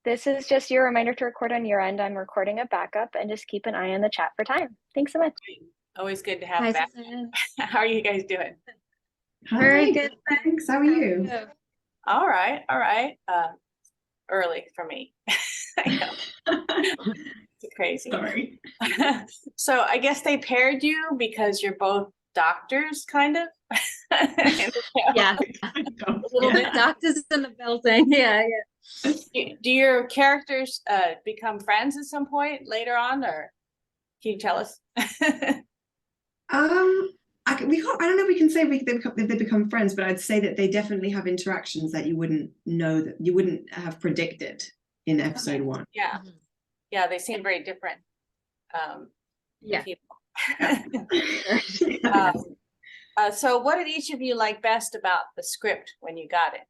This is just your reminder to record on your end. I'm recording a backup, and just keep an eye on the chat for time. Thanks so much. Always good to have Hi, back. Suzanne. How are you guys doing? Very Hi, good. thanks. How are you? All right, all right. Early for me. I know. It's crazy. Sorry. So I guess they paired you because you're both doctors, kind of. Yeah, a little bit. Doctors in the building. Yeah, yeah. Do your characters become friends at some point later on, or can you tell us? I don't know if we can say they become friends, but I'd say that they definitely have interactions that you wouldn't know, that you wouldn't have predicted in episode one. Yeah, yeah, they seem very different. Yeah. People. So what did each of you like best about the script when you got it?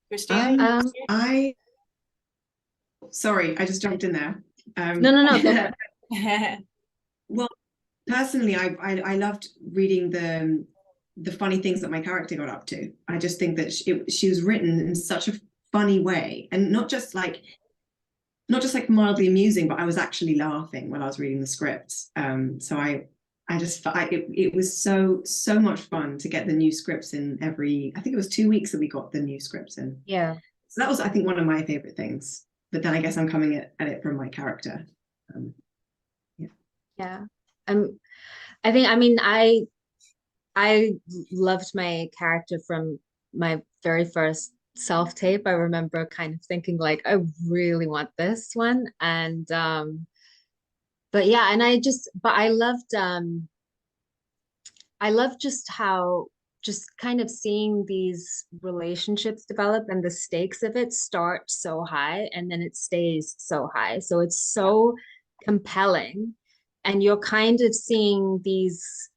Christina? Sorry, I just jumped in there. No. Well, personally, I loved reading the funny things that my character got up to. I just think that she was written in such a funny way, and not just like mildly amusing, but I was actually laughing when I was reading the script. So it was so much fun to get the new scripts in I think it was 2 weeks that we got the new scripts in. Yeah. So that was, I think, one of my favorite things. But then I guess I'm coming at it from my character. Yeah. I loved my character from my very first self-tape. I remember kind of thinking like, I really want this one. And but yeah, and I loved just how just kind of seeing these relationships develop, and the stakes of it start so high and then it stays so high. So it's so compelling, and you're kind of seeing these,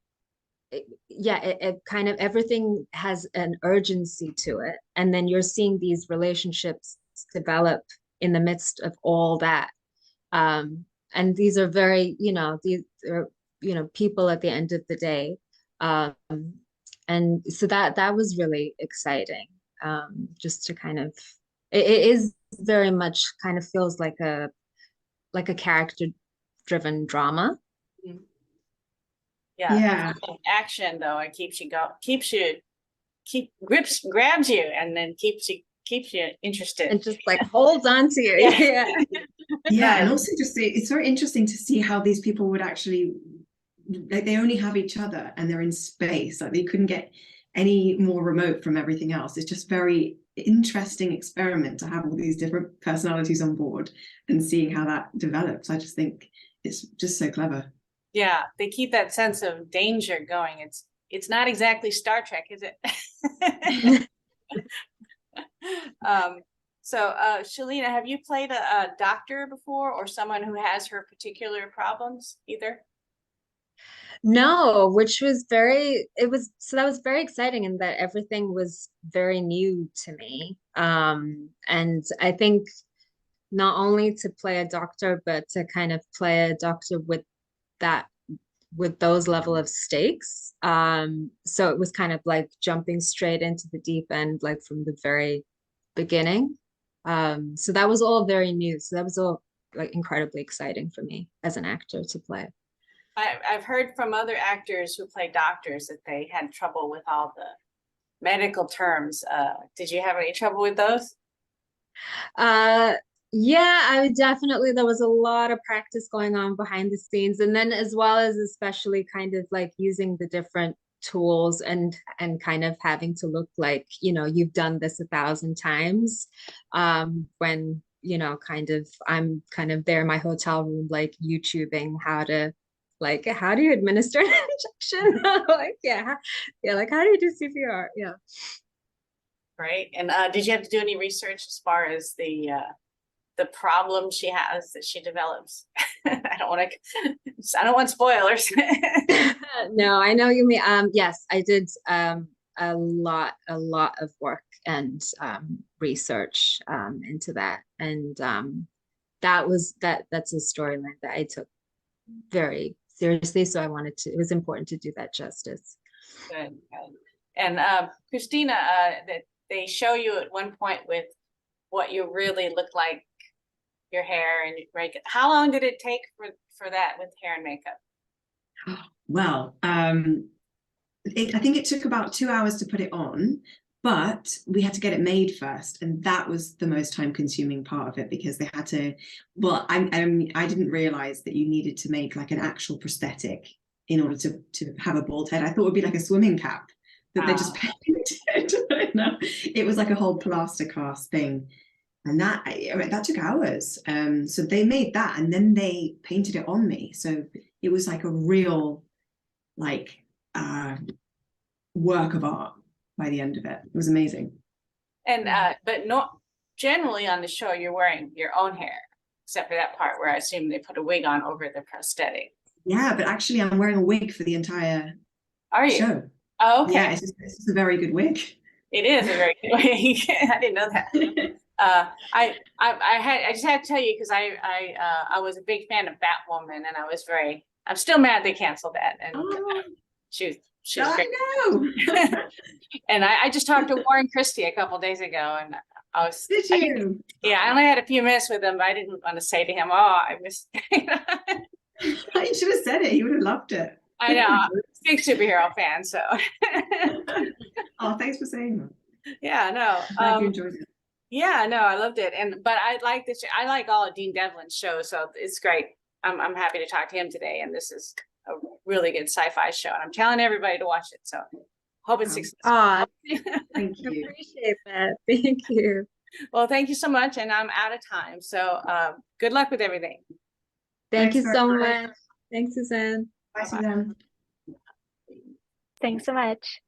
it kind of, everything has an urgency to it, and then you're seeing these relationships develop in the midst of all that. And these are very, these are, people at the end of the day. And so that was really exciting. Just to kind of, it is very much kind of feels like a character driven drama. Yeah. Action though, it grabs you, and then keeps you interested, and just like holds on to you. Yeah. And also just it's very interesting to see how these people would actually, like, they only have each other and they're in space, like they couldn't get any more remote from everything else. It's just very interesting experiment to have all these different personalities on board and seeing how that develops. I just think it's just so clever. Yeah, they keep that sense of danger going. It's not exactly Star Trek, is it? So Shalina, have you played a doctor before, or someone who has her particular problems either? No, that was very exciting, in that everything was very new to me. And I think not only to play a doctor, but to kind of play a doctor with those level of stakes. So it was kind of like jumping straight into the deep end, like from the very beginning. So that was all very new. So that was all like incredibly exciting for me as an actor to play. I've heard from other actors who play doctors that they had trouble with all the medical terms. Did you have any trouble with those? Yeah, there was a lot of practice going on behind the scenes, and then as well as especially kind of like using the different tools and kind of having to look like, you've done this 1,000 times. When, kind of, I'm kind of there in my hotel room, like YouTubing how do you administer an injection? Like, like, how do you do CPR? Yeah. Right. And did you have to do any research as far as the problem she has that she develops? I don't want spoilers. No, I know you mean. Yes, I did a lot of work and research into that, and that's a storyline that I took very seriously. So it was important to do that justice. Good. And Christina, they show you at one point with what you really look like, your hair and your makeup. How long did it take for that with hair and makeup? Well, I think it took about 2 hours to put it on, but we had to get it made first, and that was the most time-consuming part of it, because they had to. Well, I didn't realize that you needed to make like an actual prosthetic in order to have a bald head. I thought it would be like a swimming cap that they just painted. No, it was like a whole plaster cast thing, and that took hours. So they made that, and then they painted it on me. So it was like a real, like, work of art by the end of it. It was amazing. And but not generally on the show, you're wearing your own hair, except for that part where I assume they put a wig on over the prosthetic. Yeah, but actually I'm wearing a wig for the entire show. Oh, okay. Yeah, it's just a very good wig. It is a very good wig. I didn't know that. I just had to tell you, because I was a big fan of Batwoman, and I'm still mad they canceled that. And she's great. I know. And I just talked to Warren Christie a couple days ago, and Did you? I only had a few minutes with him, but I didn't want to say to him, "Oh, I missed." You should have said it. He would have loved it. I know, I'm a big superhero fan, so. Oh, thanks for saying that. Yeah, no. Glad you enjoyed it. Yeah, no, I loved it, but I like this. I like all of Dean Devlin's shows, so it's great. I'm happy to talk to him today, and this is a really good sci-fi show, and I'm telling everybody to watch it. So hope it's successful. Thank you. I appreciate that. Thank you. Well, thank you so much, and I'm out of time. So good luck with everything. Thank you so much. Thanks, Suzanne. Bye, Suzanne. Thanks so much.